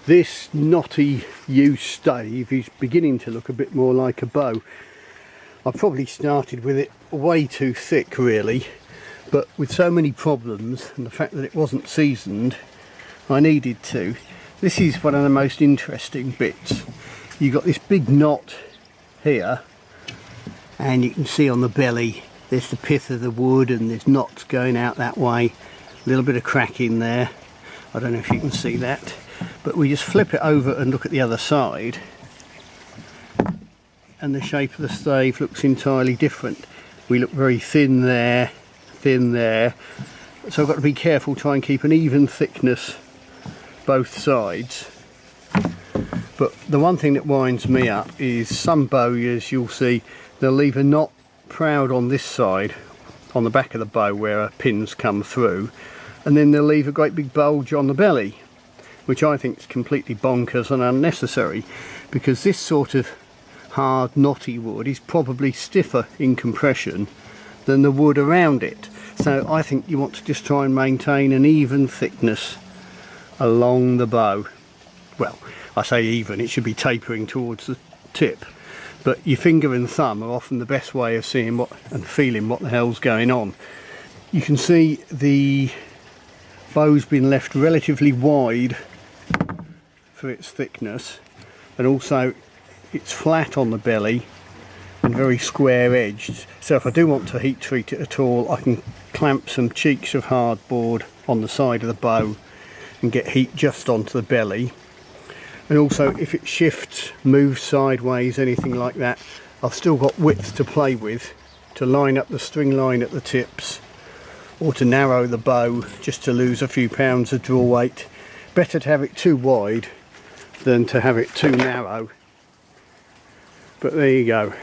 This knotty yew stave is beginning to look a bit more like a bow. I probably started with it way too thick really, but with so many problems and the fact that it wasn't seasoned, I needed to. This is one of the most interesting bits. You've got this big knot here, and you can see on the belly there's the pith of the wood and there's knots going out that way. A little bit of crack in there. I don't know if you can see that, but we just flip it over and look at the other side, and the shape of the stave looks entirely different. We look very thin there, so I've got to be careful, try and keep an even thickness both sides. But the one thing that winds me up is some bowyers, you'll see they'll leave a knot proud on this side, on the back of the bow where pins come through, and then they'll leave a great big bulge on the belly, which I think is completely bonkers and unnecessary, because this sort of hard knotty wood is probably stiffer in compression than the wood around it. So I think you want to just try and maintain an even thickness along the bow. Well, I say even, it should be tapering towards the tip, but your finger and thumb are often the best way of seeing what and feeling what the hell's going on. You can see the bow's been left relatively wide for its thickness, and also it's flat on the belly and very square edged, so if I do want to heat treat it at all, I can clamp some cheeks of hardboard on the side of the bow and get heat just onto the belly. And also if it shifts, moves sideways, anything like that, I've still got width to play with to line up the string line at the tips, or to narrow the bow just to lose a few pounds of draw weight. Better to have it too wide than to have it too narrow. But there you go.